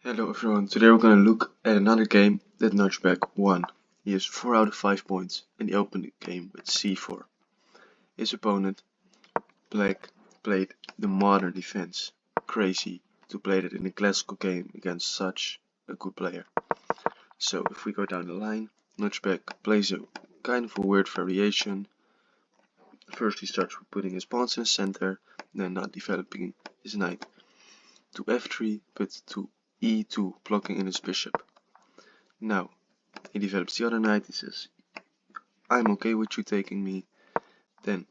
Hello everyone, today we're going to look at another game that Nodirbek won. He has 4 out of 5 points and he opened the game with c4. His opponent, Black, played the modern defense. Crazy to play that in a classical game against such a good player. So if we go down the line, Nodirbek plays a kind of a weird variation. First he starts with putting his pawns in the center, then not developing his knight to f3 but to e2, blocking in his bishop. Now he develops the other knight. He says, I'm okay with you taking me. Then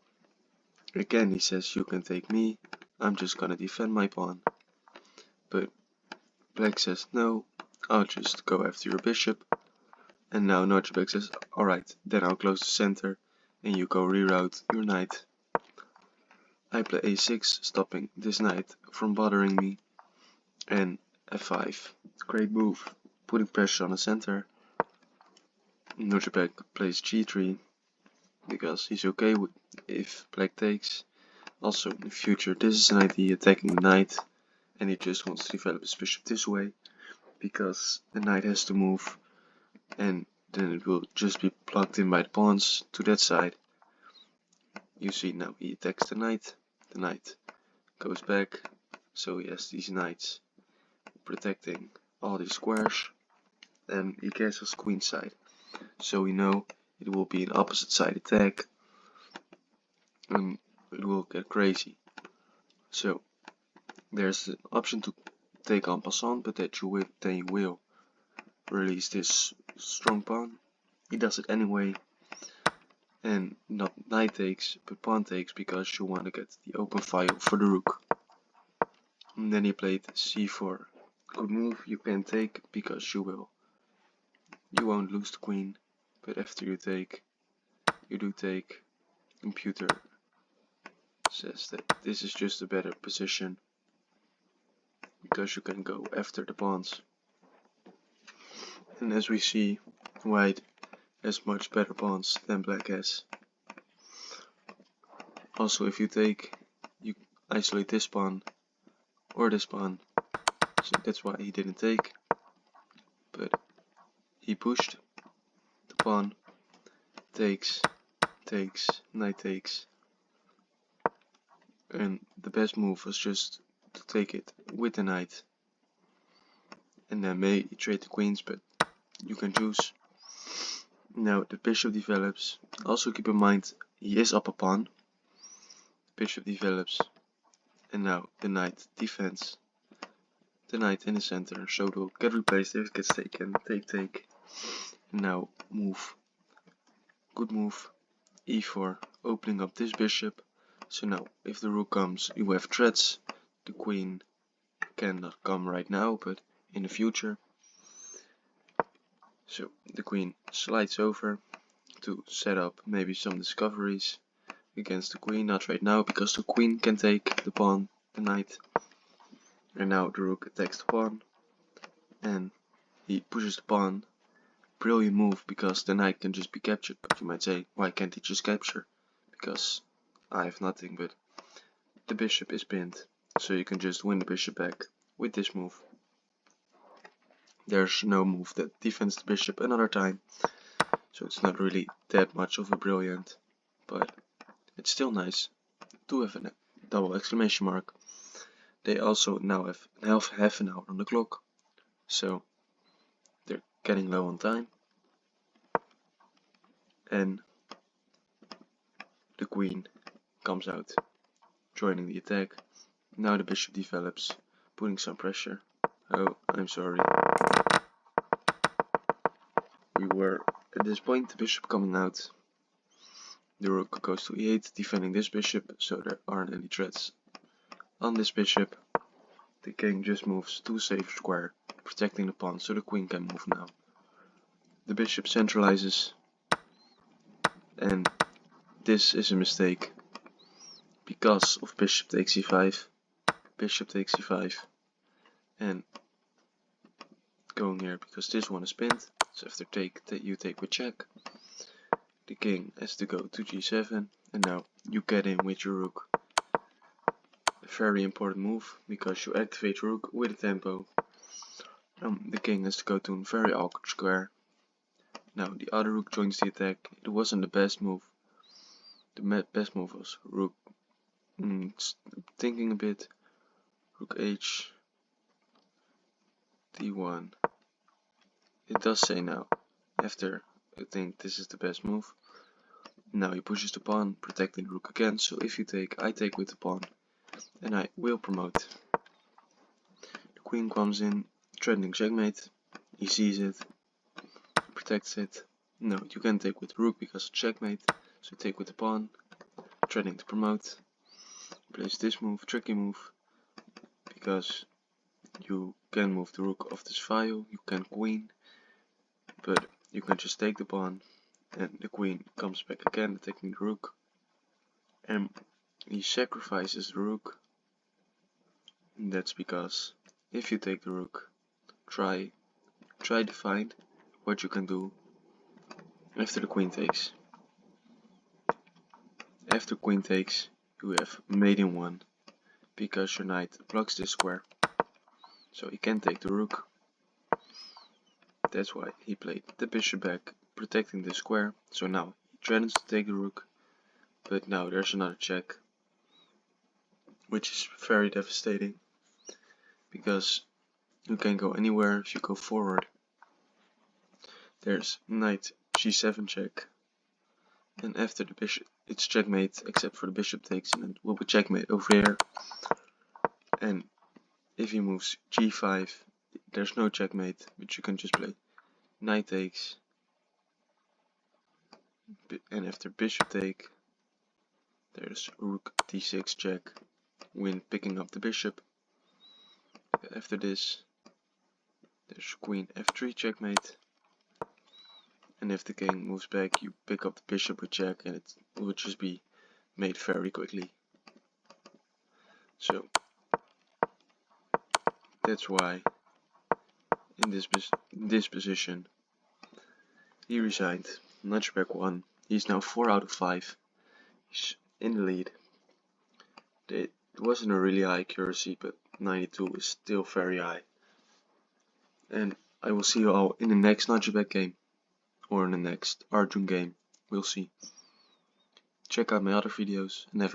again he says, you can take me, I'm just gonna defend my pawn. But Black says, no, I'll just go after your bishop. And now Nodirbek says, alright, then I'll close the center and you go reroute your knight. I play a6, stopping this knight from bothering me, and f5. Great move, putting pressure on the center. Nodirbek plays g3 because he's okay with if Black takes. Also in the future this is an idea, attacking the knight, and he just wants to develop his bishop this way because the knight has to move and then it will just be plugged in by the pawns to that side. You see now he attacks the knight goes back, so he has these knights protecting all these squares, and he castles queenside, so we know it will be an opposite side attack and it will get crazy. So there's an option to take en passant, but that you will release this strong pawn. He does it anyway, and not knight takes but pawn takes because you want to get the open file for the rook. And then he played c4. Good move, you can take because you won't lose the queen, but after you do take. Computer says that this is just a better position because you can go after the pawns. And as we see, White has much better pawns than Black has. Also if you take, you isolate this pawn or this pawn, so that's why he didn't take, but he pushed the pawn, takes, knight takes, and the best move was just to take it with the knight, and then maybe trade the queens, but you can choose. Now the bishop develops. Also keep in mind he is up a pawn. Bishop develops, and now the knight defends. The knight in the center, so it will get replaced if it gets taken. Take. And now move. Good move. e4, opening up this bishop. So now if the rook comes, you have threats. The queen cannot come right now, but in the future. So the queen slides over to set up maybe some discoveries against the queen. Not right now because the queen can take the pawn, the knight. And now the rook attacks the pawn and he pushes the pawn. Brilliant move because the knight can just be captured. But you might say, why can't he just capture? Because I have nothing, but the bishop is pinned, so you can just win the bishop back with this move. There's no move that defends the bishop another time, so it's not really that much of a brilliant, but it's still nice to have a double exclamation mark. They also now have half an hour on the clock, so they're getting low on time. And the queen comes out, joining the attack. Now the bishop develops, putting some pressure. Oh, I'm sorry. We were at this point, the bishop coming out. The rook goes to e8, defending this bishop, so there aren't any threats on this bishop. The king just moves to a safe square, protecting the pawn, so the queen can move now. The bishop centralizes, and this is a mistake because of bishop takes e5, and going here because this one is pinned. So after you take with check. The king has to go to g7, and now you get in with your rook. A very important move because you activate rook with a tempo. The king has to go to a very awkward square. Now the other rook joins the attack. It wasn't the best move. The best move was rook. Thinking a bit. Rook h d1. It does say now. After I think this is the best move. Now he pushes the pawn, protecting the rook again. So if you take, I take with the pawn, and I will promote. The queen comes in, threatening checkmate. He sees it, protects it. No, you can take with the rook because of checkmate. So take with the pawn, threatening to promote. Plays this move, tricky move, because you can move the rook off this file. You can queen, but you can just take the pawn, and the queen comes back again, attacking the rook. And he sacrifices the rook. And that's because if you take the rook, try to find what you can do after the queen takes. After queen takes, you have mate in 1, because your knight blocks this square. So he can take the rook. That's why he played the bishop back, protecting the square. So now he threatens to take the rook, but now there's another check, which is very devastating, because you can go anywhere if you go forward. There's knight g7 check, and after the bishop it's checkmate, except for the bishop takes, and it will be checkmate over here. And if he moves g5, there's no checkmate, but you can just play knight takes, and after bishop take, there's rook d6 check, win picking up the bishop. After this, there's queen f3 checkmate, and if the king moves back, you pick up the bishop with check, and it will just be made very quickly. So that's why in this position he resigned. Nodirbek won. He's now 4 out of 5. He's in the lead. It wasn't a really high accuracy, but 92 is still very high. And I will see you all in the next Nodirbek game, or in the next Arjun game. We'll see. Check out my other videos and have a